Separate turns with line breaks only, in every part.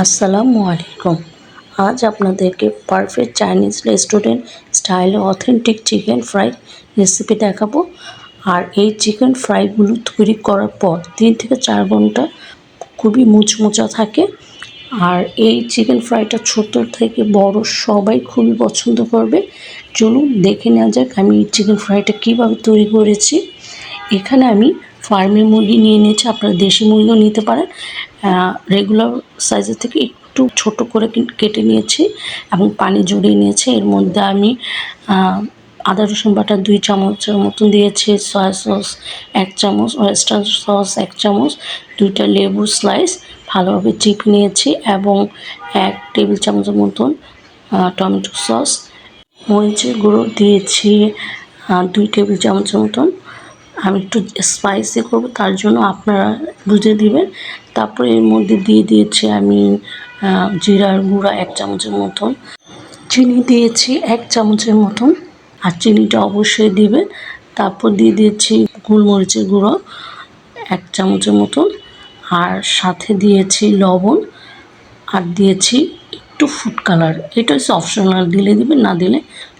আসসালামু আলাইকুম। আজ আপনাদেরকে পারফেক্ট চাইনিজ রেস্টুরেন্ট স্টাইলে অথেন্টিক চিকেন ফ্রাই রেসিপি দেখাবো। আর এই চিকেন ফ্রাইগুলো তৈরি করার পর 3 থেকে 4 ঘন্টা খুবই মুচমুচা থাকে। আর এই চিকেন ফ্রাইটা ছোট থেকে বড় সবাই খুবই পছন্দ করবে। চলুন দেখে নেওয়া যাক আমি এই চিকেন ফ্রাইটা কীভাবে তৈরি করেছি। এখানে আমি ফার্মের মুরগি নিয়ে নিয়েছি, আপনারা দেশি মুরগিও নিতে পারেন। রেগুলার সাইজের থেকে একটু ছোট করে কেটে নিয়েছি এবং পানি ঝরিয়ে নিয়েছি। এর মধ্যে আমি আদা রসুন বাটা 2 চামচের মতন দিয়েছি, সয়া সস 1 চামচ, ওয়েস্টার সস 1 চামচ, 2টা লেবুর স্লাইস ভালোভাবে চিপে নিয়েছি এবং 1 টেবিল চামচের মতন টমেটো সস, মরিচের গুঁড়ো দিয়েছি 2 টেবিল চামচের মতন। আমি একটু স্পাইসি করব, তার জন্য আপনারা বুঝে দিবেন। তারপরে এর মধ্যে দিয়ে দিয়েছি আমি জিরার গুঁড়া 1 চামচের মতন, চিনি দিয়েছি 1 চামচের মতন, আর চিনিটা অবশ্যই দিবেন। তারপর দিয়ে দিয়েছি গোলমরিচের গুঁড়ো 1 চামচের মতন, আর সাথে দিয়েছি লবণ, আর দিয়েছি একটু ফুড কালার। এটা হচ্ছে অপশনাল, দিলে দিবেন, না দিলে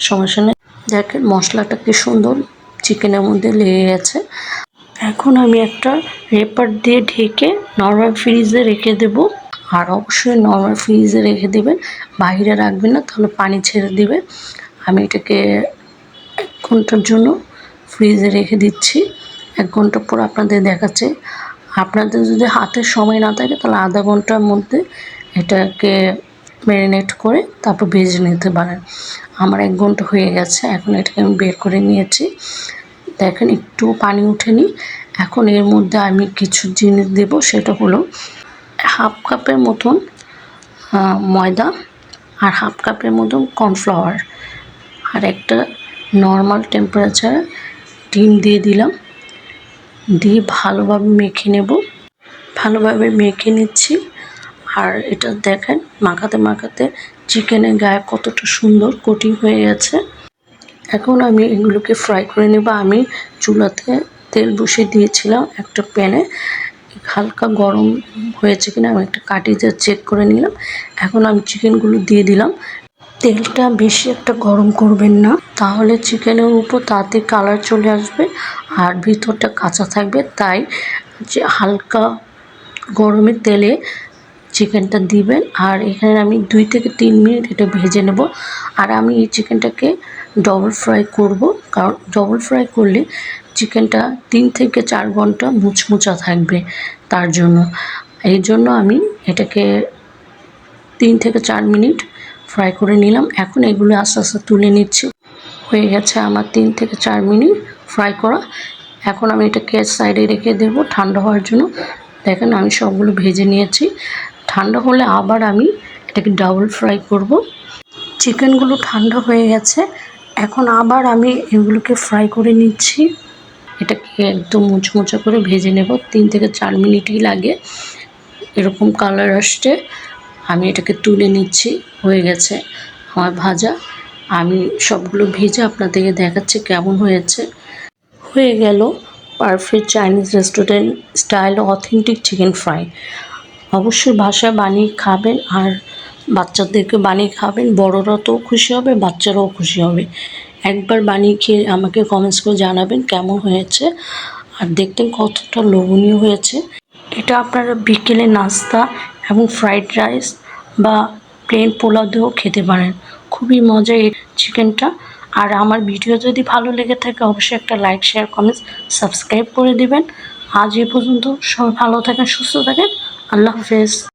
সমস্যা নেই। দেখেন মশলাটা কি সুন্দর চিকেনের মধ্যে লেগে গেছে। এখন আমি একটা রেপার দিয়ে ঢেকে নরমাল ফ্রিজে রেখে দেব। আর অবশ্যই নরমাল ফ্রিজে রেখে দেবেন, বাইরে রাখবেন না, তাহলে পানি ছেড়ে দেবে। আমি এটাকে 1 ঘন্টার জন্য ফ্রিজে রেখে দিচ্ছি। 1 ঘন্টা পর আপনাদের দেখাচ্ছে। আপনাদের যদি হাতে সময় না থাকে তাহলে আধা ঘন্টার মধ্যে এটাকে ম্যারিনেট করে তারপর ভেজে নিতে পারেন। আমার 1 ঘন্টা হয়ে গেছে, এখন এটাকে আমি বের করে নিয়েছি। দেখেন একটু পানি ওঠেনি। এখন এর মধ্যে আমি কিছু জিনিস দেব, সেটা হলো হাফ কাপের মতন ময়দা, আর হাফ কাপের মতন কর্নফ্লাওয়ার, আর একটা নর্মাল টেম্পারেচার ডিম দিয়ে দিলাম। দিয়ে ভালোভাবে মেখে নেব। ভালোভাবে মেখে নিচ্ছি। আর এটা দেখেন মাখাতে মাখাতে চিকেনের গায়ে কতটা সুন্দর কোটিং হয়ে গেছে। এখন আমি এগুলোকে ফ্রাই করে নেব। আমি চুলাতে তেল বসিয়ে দিয়েছিলাম একটা প্যানে, হালকা গরম হয়েছে কিনা আমি একটা কাঠি দিয়ে চেক করে নিলাম। এখন আমি চিকেনগুলো দিয়ে দিলাম। তেলটা বেশি একটা গরম করবেন না, তাহলে চিকেনের উপর তাড়াতাড়ি কালার চলে আসবে আর ভিতরটা কাঁচা থাকবে। তাই যে হালকা গরমের তেলে চিকেনটা দিবেন। আর এখানে আমি 2 থেকে 3 মিনিট এটা ভেজে নেব। আর আমি এই চিকেনটাকে ডবল ফ্রাই করব, কারণ ডবল ফ্রাই করলে চিকেনটা 3 থেকে 4 ঘন্টা মুচমুচা থাকবে। তার জন্য এই জন্য আমি এটাকে 3 থেকে 4 মিনিট ফ্রাই করে নিলাম। এখন এগুলো আস্তে আস্তে তুলে নিচ্ছি। হয়ে গেছে আমার 3 থেকে 4 মিনিট ফ্রাই করা। এখন আমি এটাকে সাইডে রেখে দেব ঠান্ডা হওয়ার জন্য। দেখেন আমি সবগুলো ভেজে নিয়েছি। ঠান্ডা হলে আবার আমি এটাকে ডাবল ফ্রাই করব। চিকেনগুলো ঠান্ডা হয়ে গেছে, এখন আবার আমি এগুলোকে ফ্রাই করে নিচ্ছি। এটাকে একদম মুচমুচা করে ভেজে নেব, 3 থেকে 4 মিনিটই লাগে। এরকম কালার আসছে, আমি এটাকে তুলে নিচ্ছি। হয়ে গেছে আমার ভাজা। আমি সবগুলো ভেজে আপনাদেরকে দেখাচ্ছি কেমন হয়েছে। হয়ে গেল perfect Chinese restaurant style authentic chicken fry. অবশ্যই বাসায় বানিয়ে খাবেন, আর বাচ্চাদেরকে বানিয়ে খাবেন। বড়রা তো খুশি হবে, বাচ্চারাও খুশি হবে। একবার বানিয়ে খেয়ে আমাকে কমেন্টস করে জানাবেন কেমন হয়েছে। আর দেখতেন কতটা লোভনীয় হয়েছে। এটা আপনারা বিকেলে নাস্তা এবং ফ্রাইড রাইস বা প্লেন পোলাও দিয়েও খেতে পারেন। খুবই মজা এই চিকেনটা। আর আমার ভিডিও যদি ভালো লেগে থাকে অবশ্যই একটা লাইক, শেয়ার, কমেন্টস, সাবস্ক্রাইব করে দিবেন। আজ এ পর্যন্ত। সবাই ভালো থাকেন, সুস্থ থাকেন। আল্লাহ হাফেজ।